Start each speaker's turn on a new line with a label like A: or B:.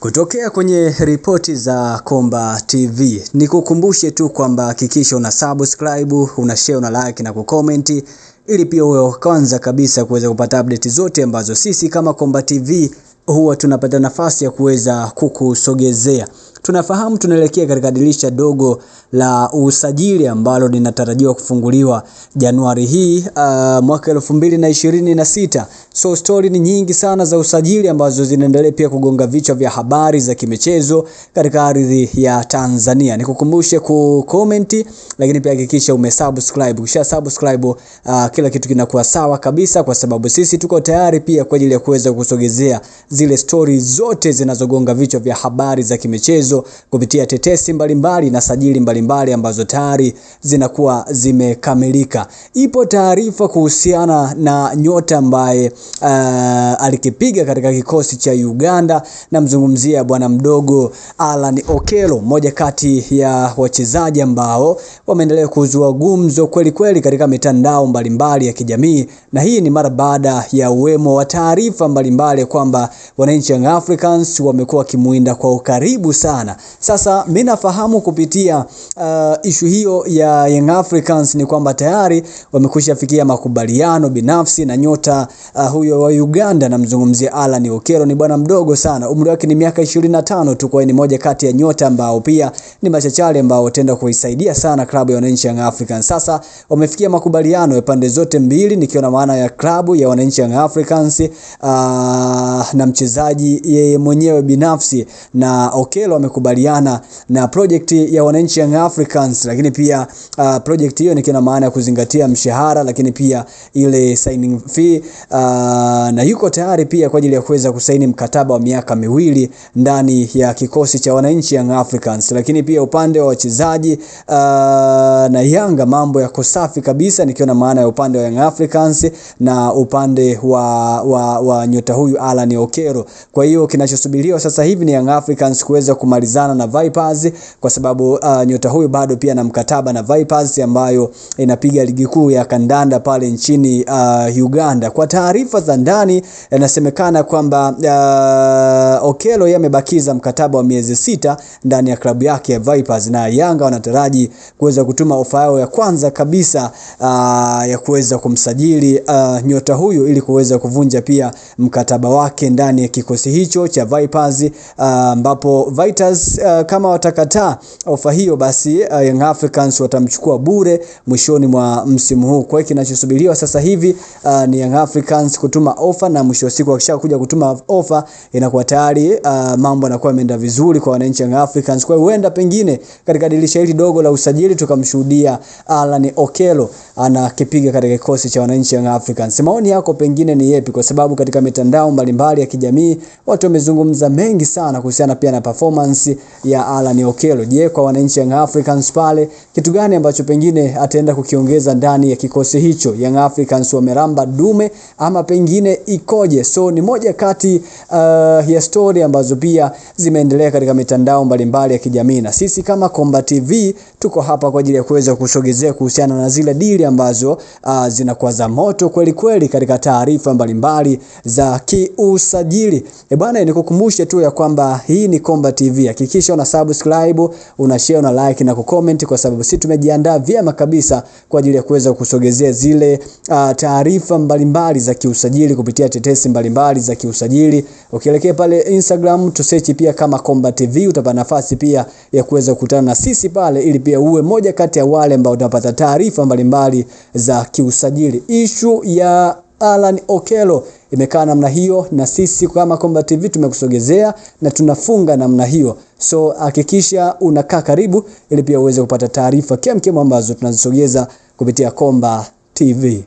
A: Kutokea kwenye ripoti za Komba TV, nikukumbushe tu kwamba hakikisha una subscribe, una share, una like na kucomment ili pia uwe kwanza kabisa kuweza kupata update zote ambazo sisi kama Komba TV huwa tunapata nafasi ya kuweza kukusogezea. Tunafahamu tunaelekea katika dirisha dogo la usajili ambalo linatarajiwa kufunguliwa Januari hii mwaka 2026. So story ni nyingi sana za usajili ambazo zinaendelea pia kugonga vichwa vya habari za kimichezo katika ardhi ya Tanzania. Nikukumbushe kucomment, lakini pia hakikisha umesubscribe. Ukisha subscribe kila kitu kinakuwa sawa kabisa, kwa sababu sisi tuko tayari pia kwa ajili ya kuweza kusogezea zile story zote zinazogonga vichwa vya habari za kimichezo kupitia tetesi mbalimbali na sajili mbalimbali ambazo tayari zinakuwa zimekamilika. Ipo taarifa kuhusiana na nyota ambaye alikipiga katika kikosi cha Uganda, na mzungumzia bwana mdogo Allan Okello, mmoja kati ya wachezaji ambao wameendelea kuzua gumzo kweli kweli katika mitandao mbalimbali ya kijamii, na hii ni mara baada ya uwemo wa taarifa mbalimbali kwamba wananchi Young Africans wamekuwa kimuinda kwa ukaribu sana. Sasa mimi nafahamu kupitia issue hiyo ya Young Africans ni kwamba tayari wamekwishafikia makubaliano binafsi na nyota huyo wa Uganda, na mzungumzia Allan Okello. Ni bwana mdogo sana, umri wake ni miaka 25 tu, kwa ni moja kati ya nyota ambao pia ni machachari ambao wataenda kuisaidia sana klabu ya wananchi Young Africans. Sasa wamefikia makubaliano ya pande zote mbili, nikiwa na maana ya klabu ya wananchi Young Africans na mchezaji yeye mwenyewe binafsi, na Okello amekubaliana na project ya wananchi Young Africans, lakini pia project hiyo nikiwa na maana ya kuzingatia mshahara, lakini pia ile signing fee, na yuko tayari pia kwa ajili ya kuweza kusaini mkataba wa miaka miwili ndani ya kikosi cha wananchi Young Africans. Lakini pia upande wa wachezaji na Yanga mambo yako safi kabisa, nikiwa na maana ya upande wa Young Africans na upande wa nyota huyu Allan Okello. Kwa hiyo kinachosubiriwa sasa hivi ni Young Africans kuweza kumalizana na Vipers, kwa sababu nyota huyu bado pia na mkataba na Vipers ambayo inapiga ligi kuu ya kandanda pale nchini Uganda. Kwa taarifa za ndani inasemekana kwamba Okello yamebakiza mkataba wa miezi 6 ndani ya klabu yake ya Vipers, na Yanga wanataraji kuweza kutuma ofa yao ya kwanza kabisa ya kuweza kumsajili nyota huyu ili kuweza kuvunja pia mkataba wake ndani ya kikosi hicho cha Vipers, ambapo Vipers kama watakataa ofa hiyo, basi Young Africans watamchukua bure mwishoni mwa msimu huu. Kwa hiyo kinachosubiriwa sasa hivi ni Young Africans kutuma ofa, na mwisho wa siku wakishakuja kutuma ofa inakuwa tayari mambo yanakuwa yameenda vizuri kwa wananchi Young Africans. Kwa hiyo huenda pengine katika dirisha hili dogo la usajili tukamshuhudia Allan Okello anakipiga katika kikosi cha wananchi Young Africans. Maoni yako pengine ni yapi? Kwa sababu katika mitandao mbalimbali ya kijamii watu wamezungumza mengi sana kuhusiana pia na performance ya Allan Okello. Je, kwa wananchi Young Africans pale kitu gani ambacho pengine ataenda kukiongeza ndani ya kikosi hicho? Young Africans wameramba dume ama pengine ikoje? So ni moja kati ya story ambazo pia zimeendelea katika mitandao mbalimbali ya kijamii, na sisi kama Komba TV tuko hapa kwa ajili ya kuweza kusogezea kuhusiana na zile dili ambazo zinakuwa za moto kweli kweli katika taarifa mbalimbali za kiusajili. Bwana, nikukumbushe tu ya kwamba hii ni Komba TV. Hakikisha una subscribe, una share, una like na kucomment, kwa sababu sisi tumejiandaa vyema kabisa kwa ajili ya kuweza kusogezea zile taarifa mbalimbali za kiusajili kupitia tetesi mbalimbali za kiusajili. Ukielekea pale Instagram tu search pia kama Komba TV, utapata nafasi pia ya kuweza kukutana na sisi pale, ili pia uwe moja kati ya wale ambao utapata taarifa mbalimbali za kiusajili. Issue ya Allan Okello imekaa namna hiyo, na sisi kama Komba TV tumekusogezea na tunafunga namna hiyo. So hakikisha unakaa karibu ili pia uweze kupata taarifa kemkem ambazo tunazisogeza kupitia Komba TV.